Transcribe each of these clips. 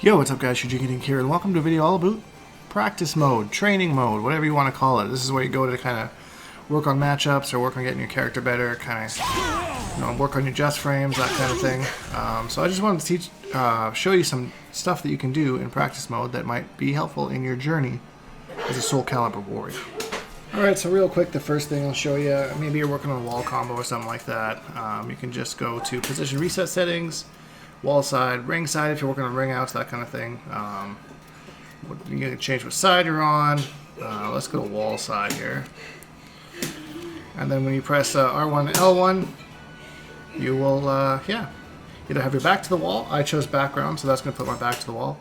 Yo, what's up guys, Shujinkydink here, and welcome to a video all about practice mode, training mode, whatever you want to call it. This is where you go to kind of work on matchups or work on getting your character better, kind of, work on your just frames, that kind of thing. So I just wanted to show you some stuff that you can do in practice mode that might be helpful in your journey as a Soul Calibur warrior. Alright, so real quick, the first thing I'll show you, maybe you're working on a wall combo or something like that. You can just go to position reset settings, wall side, ring side if you're working on ring outs, that kind of thing. You can change what side you're on. Let's go to wall side here. And then when you press R1 and L1, you will, either have your back to the wall. I chose background, so that's going to put my back to the wall.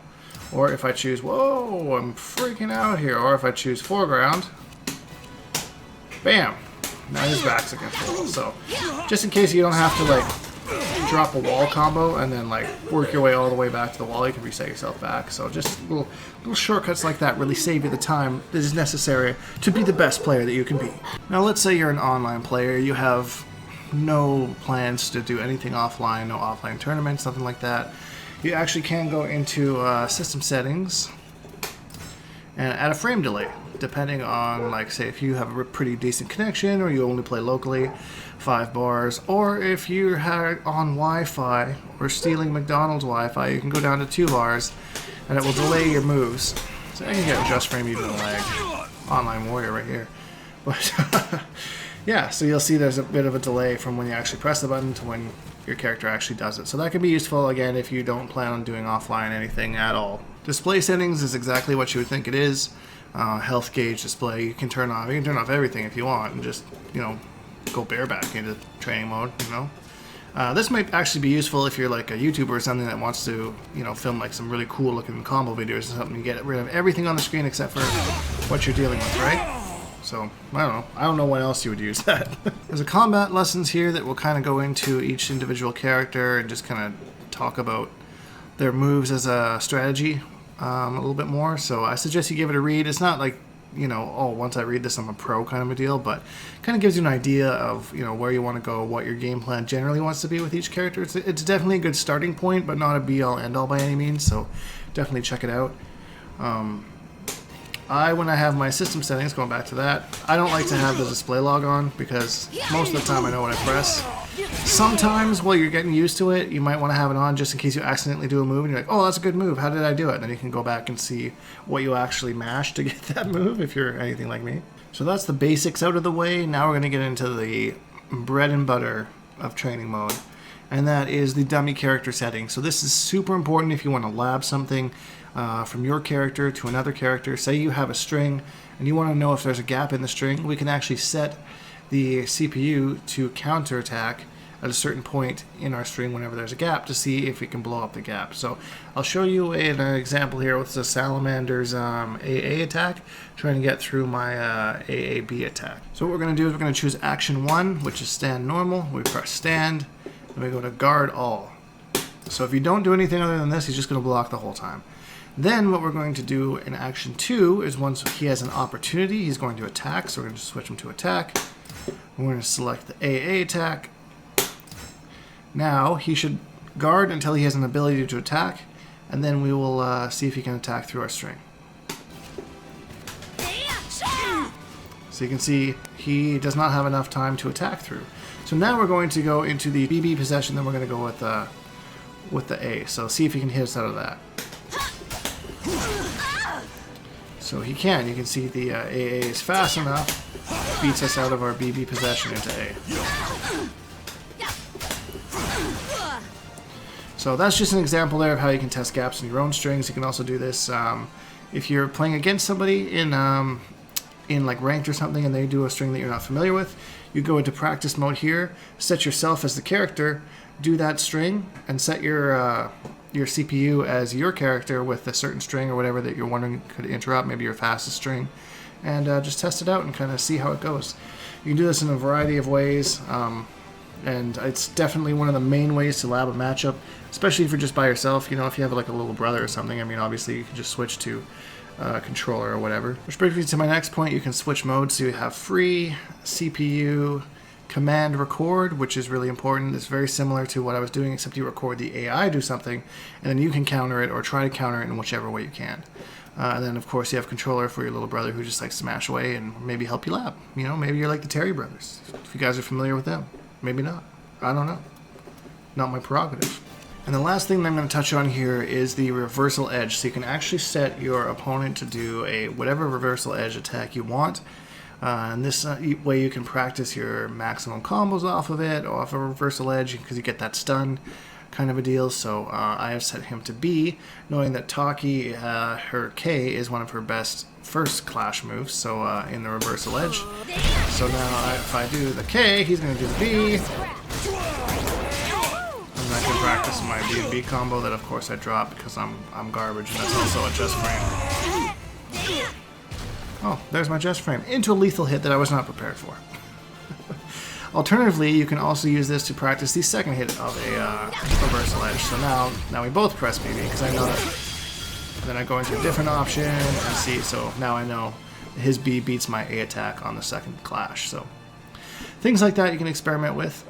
Or if I choose, whoa, I'm freaking out here. Or if I choose foreground, bam, now his back's against the wall. So just in case you don't have to drop a wall combo and then work your way all the way back to the wall, you can reset yourself back. So just little shortcuts like that really save you the time that is necessary to be the best player that you can be. Now let's say you're an online player, you have no plans to do anything offline, no offline tournaments, something like that. You actually can go into system settings and add a frame delay, depending on, say, if you have a pretty decent connection or you only play locally, 5 bars, or if you're on Wi-Fi or stealing McDonald's Wi-Fi, you can go down to 2 bars and it will delay your moves. So you can get just frame even lag. Online warrior right here. But yeah, so you'll see there's a bit of a delay from when you actually press the button to when your character actually does it. So that can be useful, again, if you don't plan on doing offline anything at all. Display settings is exactly what you would think it is. Health gauge display, you can turn off. You can turn off everything if you want and just, go bareback into training mode, This might actually be useful if you're like a YouTuber or something that wants to, film some really cool looking combo videos or something. You get rid of everything on the screen except for what you're dealing with, right? So, I don't know when else you would use that. There's a combat lessons here that will kind of go into each individual character and just kind of talk about their moves as a strategy a little bit more. So I suggest you give it a read. It's not like, oh, once I read this I'm a pro kind of a deal, but kind of gives you an idea of, where you want to go, what your game plan generally wants to be with each character. It's definitely a good starting point, but not a be-all, end-all by any means, so definitely check it out. When I have my system settings, going back to that, I don't like to have the display log on because most of the time I know what I press. Sometimes while you're getting used to it, you might want to have it on just in case you accidentally do a move and you're like, oh, that's a good move, how did I do it? And then you can go back and see what you actually mashed to get that move if you're anything like me. So that's the basics out of the way. Now we're going to get into the bread and butter of training mode, and that is the dummy character setting. So this is super important if you want to lab something from your character to another character. Say you have a string and you want to know if there's a gap in the string, we can actually set the CPU to counterattack at a certain point in our string whenever there's a gap to see if we can blow up the gap. So I'll show you an example here with the Salamanders Aaa Attack, trying to get through my AAB attack. So what we're going to do is we're going to choose action 1, which is stand normal. We press stand, and we go to guard all. So if you don't do anything other than this, he's just going to block the whole time. Then what we're going to do in action 2 is once he has an opportunity, he's going to attack, so we're going to switch him to attack. We're going to select the AA attack. Now he should guard until he has an ability to attack, and then we will see if he can attack through our string. So you can see he does not have enough time to attack through. So now we're going to go into the BB possession, then we're going to go with the A. So see if he can hit us out of that. So he can. You can see the AA is fast enough, beats us out of our BB possession into A. So that's just an example there of how you can test gaps in your own strings. You can also do this if you're playing against somebody in ranked or something and they do a string that you're not familiar with. You go into practice mode here, set yourself as the character, do that string, and set your CPU as your character with a certain string or whatever that you're wondering could interrupt, maybe your fastest string, and just test it out and kind of see how it goes. You can do this in a variety of ways. And it's definitely one of the main ways to lab a matchup, especially if you're just by yourself. If you have like a little brother or something, obviously you can just switch to controller or whatever. Which brings me to my next point. You can switch modes, so you have free, CPU, command record, which is really important. It's very similar to what I was doing, except you record the AI do something, and then you can counter it or try to counter it in whichever way you can. And then, of course, you have controller for your little brother who just likes to smash away and maybe help you lab. You know, maybe you're like the Terry brothers, if you guys are familiar with them. Maybe not. I don't know. Not my prerogative. And the last thing that I'm going to touch on here is the reversal edge. So you can actually set your opponent to do a whatever reversal edge attack you want. And this way you can practice your maximum combos off of it, off a reversal edge, because you get that stun kind of a deal. So I have set him to B, knowing that Taki, her K, is one of her best first clash moves, so in the reversal edge. So now if I do the K, he's going to do the B. And I can practice my B&B combo that of course I drop because I'm garbage, and that's also a just frame. Oh, there's my just frame. Into a lethal hit that I was not prepared for. Alternatively, you can also use this to practice the second hit of a reversal edge. So now we both press BB, because I know that. Then I go into a different option and see. So now I know his B beats my A attack on the second clash. So things like that you can experiment with,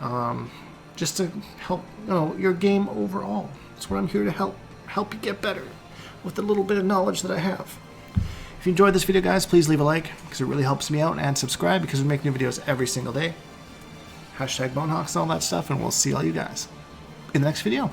just to help your game overall. That's what I'm here to help you get better with the little bit of knowledge that I have. If you enjoyed this video, guys, please leave a like, because it really helps me out, and subscribe, because we make new videos every single day. #Bonehawks and all that stuff, and we'll see all you guys in the next video.